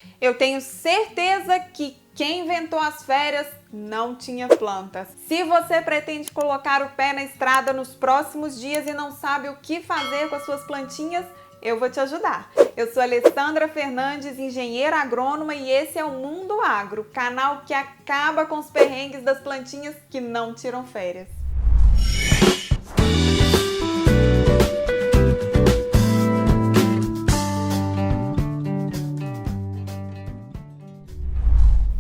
Eu tenho certeza que quem inventou as férias não tinha plantas. Se você pretende colocar o pé na estrada nos próximos dias e não sabe o que fazer com as suas plantinhas, eu vou te ajudar. Eu sou Alessandra Fernandes, engenheira agrônoma, e esse é o Mundo Agro, canal que acaba com os perrengues das plantinhas que não tiram férias.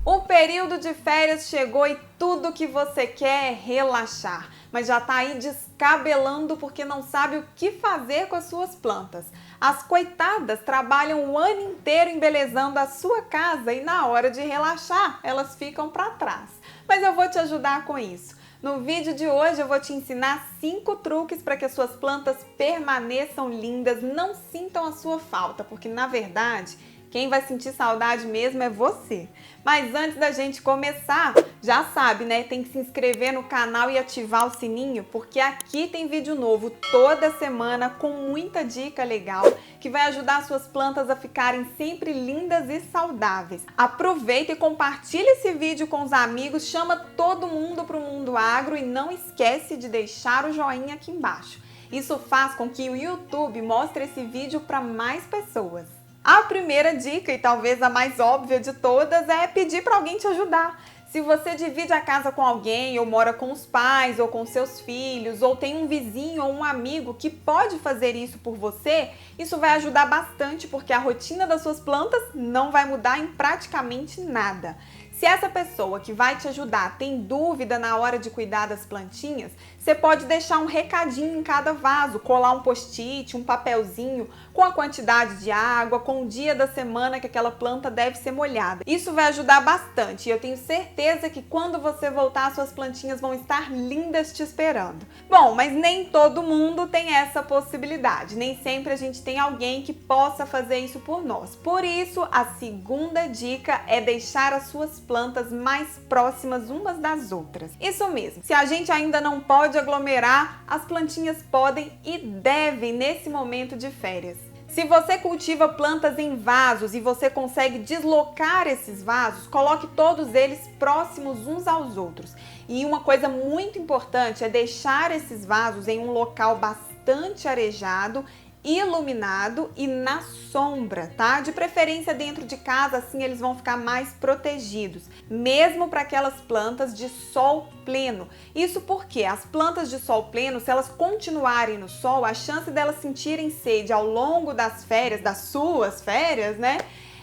O período de férias chegou e tudo que você quer é relaxar, mas já tá aí descabelando porque não sabe o que fazer com as suas plantas. As coitadas trabalham o ano inteiro embelezando a sua casa e na hora de relaxar elas ficam para trás. Mas eu vou te ajudar com isso. No vídeo de hoje eu vou te ensinar 5 truques para que as suas plantas permaneçam lindas, não sintam a sua falta, porque na verdade quem vai sentir saudade mesmo é você. Mas antes da gente começar, já sabe, né? Tem que se inscrever no canal e ativar o sininho, porque aqui tem vídeo novo toda semana com muita dica legal que vai ajudar suas plantas a ficarem sempre lindas e saudáveis. Aproveita e compartilha esse vídeo com os amigos, chama todo mundo para o Mundo Agro e não esquece de deixar o joinha aqui embaixo. Isso faz com que o YouTube mostre esse vídeo para mais pessoas. A primeira dica, e talvez a mais óbvia de todas, é pedir para alguém te ajudar. Se você divide a casa com alguém, ou mora com os pais, ou com seus filhos, ou tem um vizinho ou um amigo que pode fazer isso por você, isso vai ajudar bastante porque a rotina das suas plantas não vai mudar em praticamente nada. Se essa pessoa que vai te ajudar tem dúvida na hora de cuidar das plantinhas, você pode deixar um recadinho em cada vaso, colar um post-it, um papelzinho com a quantidade de água, com o dia da semana que aquela planta deve ser molhada. Isso vai ajudar bastante e eu tenho certeza que quando você voltar, suas plantinhas vão estar lindas te esperando. Bom, mas nem todo mundo tem essa possibilidade, nem sempre a gente tem alguém que possa fazer isso por nós. Por isso, a segunda dica é deixar as suas plantas mais próximas umas das outras. Isso mesmo, se a gente ainda não pode aglomerar, as plantinhas podem e devem nesse momento de férias. Se você cultiva plantas em vasos e você consegue deslocar esses vasos, coloque todos eles próximos uns aos outros. E uma coisa muito importante é deixar esses vasos em um local bastante arejado, iluminado e na sombra, tá? De preferência dentro de casa, assim eles vão ficar mais protegidos, mesmo para aquelas plantas de sol pleno. Isso porque as plantas de sol pleno, se elas continuarem no sol, a chance delas sentirem sede ao longo das férias, das suas férias, né?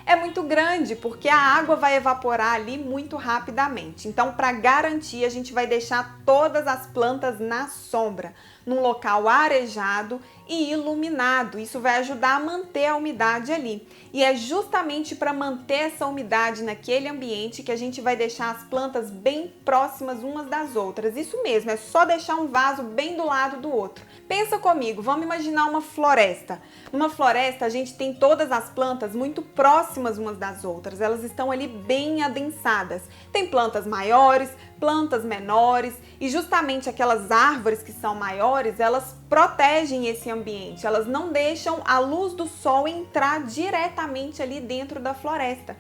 É muito grande, porque a água vai evaporar ali muito rapidamente. Então, para garantir, a gente vai deixar todas as plantas na sombra, num local arejado e iluminado. Isso vai ajudar a manter a umidade ali. E é justamente para manter essa umidade naquele ambiente que a gente vai deixar as plantas bem próximas umas das outras. Isso mesmo, é só deixar um vaso bem do lado do outro. Pensa comigo, vamos imaginar uma floresta. Numa floresta, a gente tem todas as plantas muito próximas umas das outras. Elas estão ali bem adensadas. Tem plantas maiores, plantas menores e justamente aquelas árvores que são maiores, elas protegem esse ambiente, elas não deixam a luz do sol entrar diretamente ali dentro da floresta.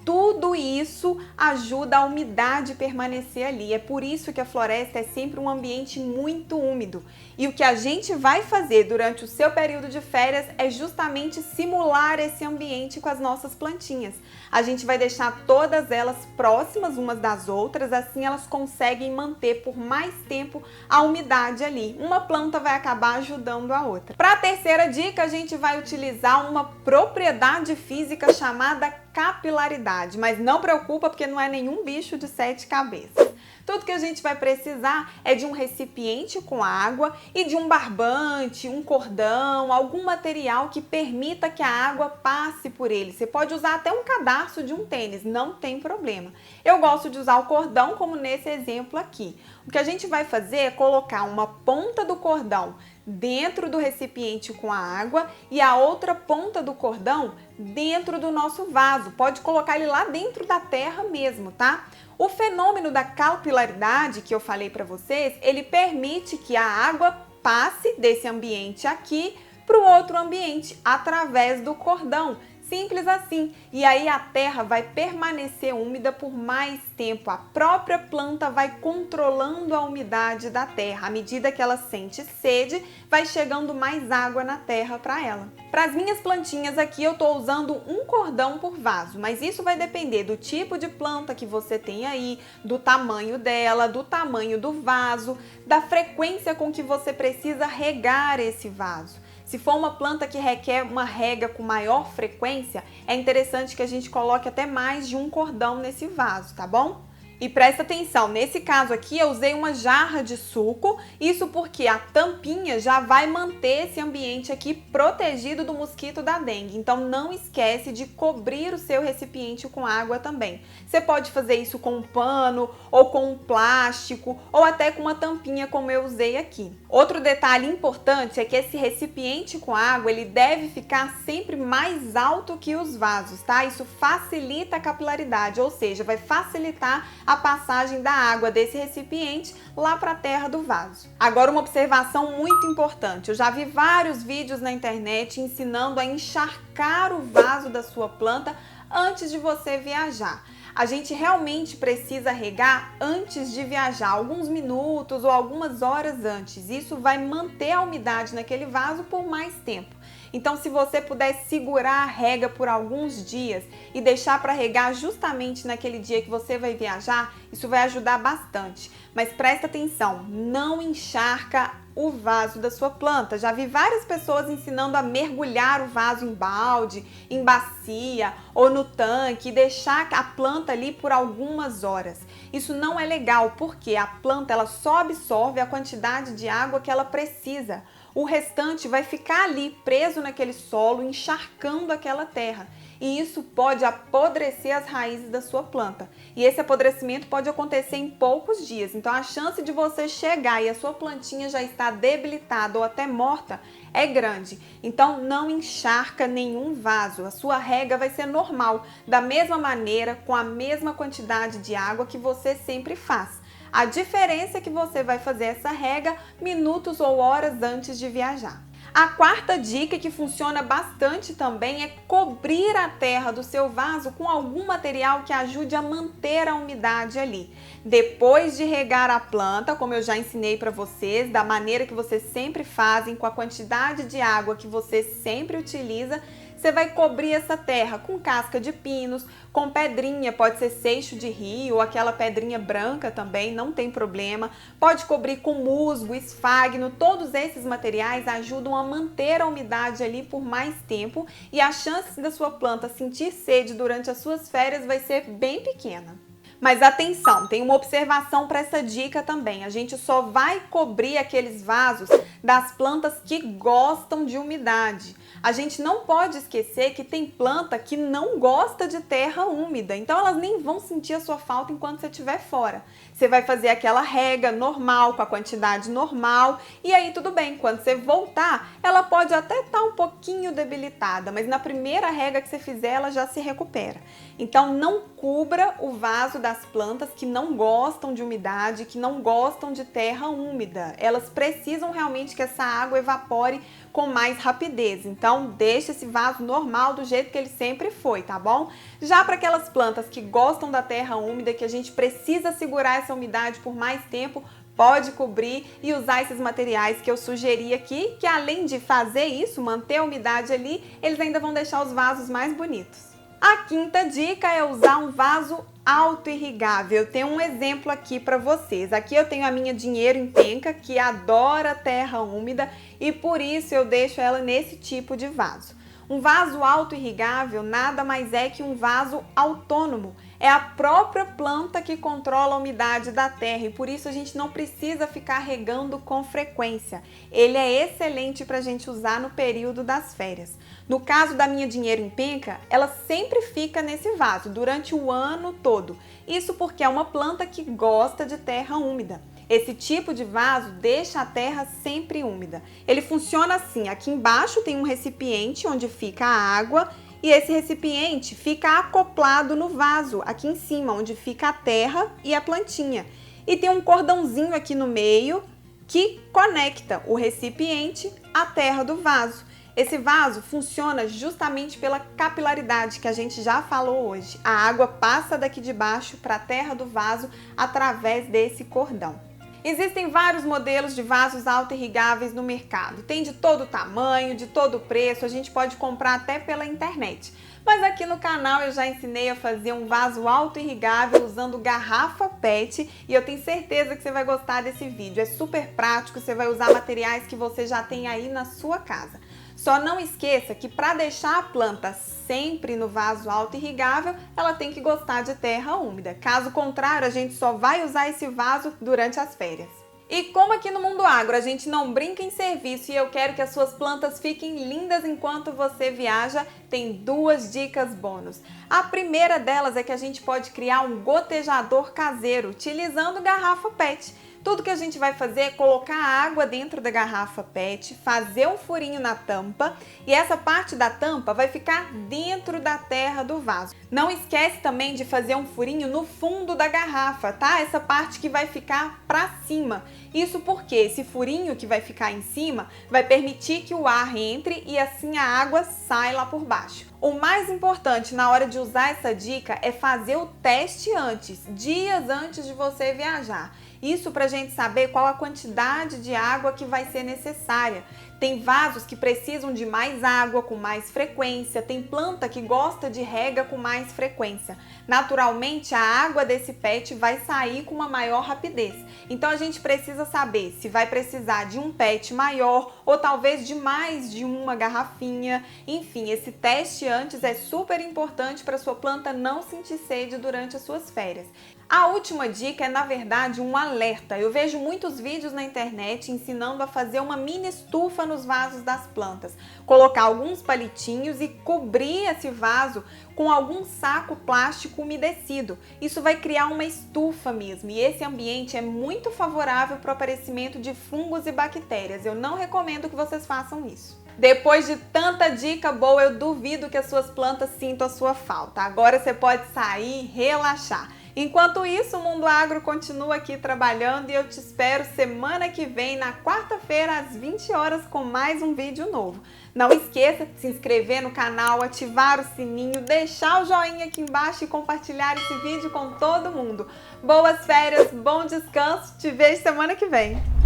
Tudo isso ajuda a umidade permanecer ali. É por isso que a floresta é sempre um ambiente muito úmido. E o que a gente vai fazer durante o seu período de férias é justamente simular esse ambiente com as nossas plantinhas. A gente vai deixar todas elas próximas umas das outras, assim elas conseguem manter por mais tempo a umidade ali. Uma planta vai acabar ajudando a outra. Para a terceira dica, a gente vai utilizar uma propriedade física chamada capilaridade, mas não preocupa porque não é nenhum bicho de 7 cabeças. Tudo que a gente vai precisar é de um recipiente com água e de um barbante, um cordão, algum material que permita que a água passe por ele. Você pode usar até um cadarço de um tênis, não tem problema. Eu gosto de usar o cordão como nesse exemplo aqui. O que a gente vai fazer é colocar uma ponta do cordão dentro do recipiente com a água e a outra ponta do cordão dentro do nosso vaso. Pode colocar ele lá dentro da terra mesmo, tá? O fenômeno da capilaridade que eu falei para vocês, ele permite que a água passe desse ambiente aqui para o outro ambiente através do cordão, Simples assim. E aí a terra vai permanecer úmida por mais tempo. A própria planta vai controlando a umidade da terra. À medida que ela sente sede, vai chegando mais água na terra para ela. Para as minhas plantinhas aqui eu estou usando um cordão por vaso, mas isso vai depender do tipo de planta que você tem aí, do tamanho dela, do tamanho do vaso, da frequência com que você precisa regar esse vaso. Se for uma planta que requer uma rega com maior frequência, é interessante que a gente coloque até mais de um cordão nesse vaso, tá bom? E presta atenção, nesse caso aqui eu usei uma jarra de suco, isso porque a tampinha já vai manter esse ambiente aqui protegido do mosquito da dengue. Então não esquece de cobrir o seu recipiente com água também. Você pode fazer isso com um pano, ou com um plástico, ou até com uma tampinha como eu usei aqui. Outro detalhe importante é que esse recipiente com água, ele deve ficar sempre mais alto que os vasos, tá? Isso facilita a capilaridade, ou seja, vai facilitar a passagem da água desse recipiente lá para a terra do vaso. Agora uma observação muito importante, eu já vi vários vídeos na internet ensinando a encharcar o vaso da sua planta antes de você viajar. A gente realmente precisa regar antes de viajar, alguns minutos ou algumas horas antes. Isso vai manter a umidade naquele vaso por mais tempo. Então, se você puder segurar a rega por alguns dias e deixar para regar justamente naquele dia que você vai viajar, isso vai ajudar bastante. Mas presta atenção, não encharca o vaso da sua planta. Já vi várias pessoas ensinando a mergulhar o vaso em balde, em bacia ou no tanque e deixar a planta ali por algumas horas. Isso não é legal porque a planta ela só absorve a quantidade de água que ela precisa. O restante vai ficar ali preso naquele solo, encharcando aquela terra. E isso pode apodrecer as raízes da sua planta. E esse apodrecimento pode acontecer em poucos dias. Então a chance de você chegar e a sua plantinha já está debilitada ou até morta é grande. Então não encharca nenhum vaso. A sua rega vai ser normal, da mesma maneira, com a mesma quantidade de água que você sempre faz. A diferença é que você vai fazer essa rega minutos ou horas antes de viajar. A quarta dica que funciona bastante também é cobrir a terra do seu vaso com algum material que ajude a manter a umidade ali. Depois de regar a planta, como eu já ensinei para vocês, da maneira que vocês sempre fazem, com a quantidade de água que você sempre utiliza, você vai cobrir essa terra com casca de pinos, com pedrinha, pode ser seixo de rio ou aquela pedrinha branca também, não tem problema. Pode cobrir com musgo, esfagno, todos esses materiais ajudam a manter a umidade ali por mais tempo e a chance da sua planta sentir sede durante as suas férias vai ser bem pequena. Mas atenção, tem uma observação para essa dica também. A gente só vai cobrir aqueles vasos das plantas que gostam de umidade. A gente não pode esquecer que tem planta que não gosta de terra úmida, então elas nem vão sentir a sua falta enquanto você estiver fora. Você vai fazer aquela rega normal, com a quantidade normal, e aí tudo bem, quando você voltar, ela pode até estar um pouquinho debilitada, mas na primeira rega que você fizer, ela já se recupera. Então não cubra o vaso das plantas que não gostam de umidade, que não gostam de terra úmida. Elas precisam realmente que essa água evapore com mais rapidez. Então deixa esse vaso normal do jeito que ele sempre foi, tá bom? Já para aquelas plantas que gostam da terra úmida, que a gente precisa segurar essa umidade por mais tempo, pode cobrir e usar esses materiais que eu sugeri aqui, que além de fazer isso, manter a umidade ali, eles ainda vão deixar os vasos mais bonitos. A quinta dica é usar um vaso auto-irrigável. Eu tenho um exemplo aqui para vocês. Aqui eu tenho a minha dinheiro em penca, que adora terra úmida e por isso eu deixo ela nesse tipo de vaso. Um vaso auto-irrigável nada mais é que um vaso autônomo. É a própria planta que controla a umidade da terra e por isso a gente não precisa ficar regando com frequência. Ele é excelente para a gente usar no período das férias. No caso da minha dinheiro em penca, ela sempre fica nesse vaso durante o ano todo. Isso porque é uma planta que gosta de terra úmida. Esse tipo de vaso deixa a terra sempre úmida. Ele funciona assim, aqui embaixo tem um recipiente onde fica a água e esse recipiente fica acoplado no vaso, aqui em cima, onde fica a terra e a plantinha. E tem um cordãozinho aqui no meio que conecta o recipiente à terra do vaso. Esse vaso funciona justamente pela capilaridade que a gente já falou hoje. A água passa daqui de baixo para a terra do vaso através desse cordão. Existem vários modelos de vasos auto-irrigáveis no mercado. Tem de todo tamanho, de todo preço, a gente pode comprar até pela internet. Mas aqui no canal eu já ensinei a fazer um vaso auto-irrigável usando garrafa PET e eu tenho certeza que você vai gostar desse vídeo. É super prático, você vai usar materiais que você já tem aí na sua casa. Só não esqueça que para deixar a planta sempre no vaso auto-irrigável, ela tem que gostar de terra úmida. Caso contrário, a gente só vai usar esse vaso durante as férias. E como aqui no Mundo Agro a gente não brinca em serviço e eu quero que as suas plantas fiquem lindas enquanto você viaja, tem duas dicas bônus. A primeira delas é que a gente pode criar um gotejador caseiro utilizando garrafa PET. Tudo que a gente vai fazer é colocar a água dentro da garrafa PET, fazer um furinho na tampa e essa parte da tampa vai ficar dentro da terra do vaso. Não esquece também de fazer um furinho no fundo da garrafa, tá? Essa parte que vai ficar para cima. Isso porque esse furinho que vai ficar em cima vai permitir que o ar entre e assim a água sai lá por baixo. O mais importante na hora de usar essa dica é fazer o teste antes, dias antes de você viajar. Isso para a gente saber qual a quantidade de água que vai ser necessária. Tem vasos que precisam de mais água com mais frequência, tem planta que gosta de rega com mais frequência. Naturalmente, a água desse PET vai sair com uma maior rapidez. Então a gente precisa saber se vai precisar de um PET maior ou talvez de mais de uma garrafinha. Enfim, esse teste antes é super importante para sua planta não sentir sede durante as suas férias. A última dica é, na verdade, um alerta. Eu vejo muitos vídeos na internet ensinando a fazer uma mini estufa nos vasos das plantas. Colocar alguns palitinhos e cobrir esse vaso com algum saco plástico umedecido. Isso vai criar uma estufa mesmo e esse ambiente é muito favorável para o aparecimento de fungos e bactérias. Eu não recomendo que vocês façam isso. Depois de tanta dica boa, eu duvido que as suas plantas sintam a sua falta. Agora você pode sair e relaxar. Enquanto isso, o Mundo Agro continua aqui trabalhando e eu te espero semana que vem, na quarta-feira, às 20 horas, com mais um vídeo novo. Não esqueça de se inscrever no canal, ativar o sininho, deixar o joinha aqui embaixo e compartilhar esse vídeo com todo mundo. Boas férias, bom descanso, te vejo semana que vem!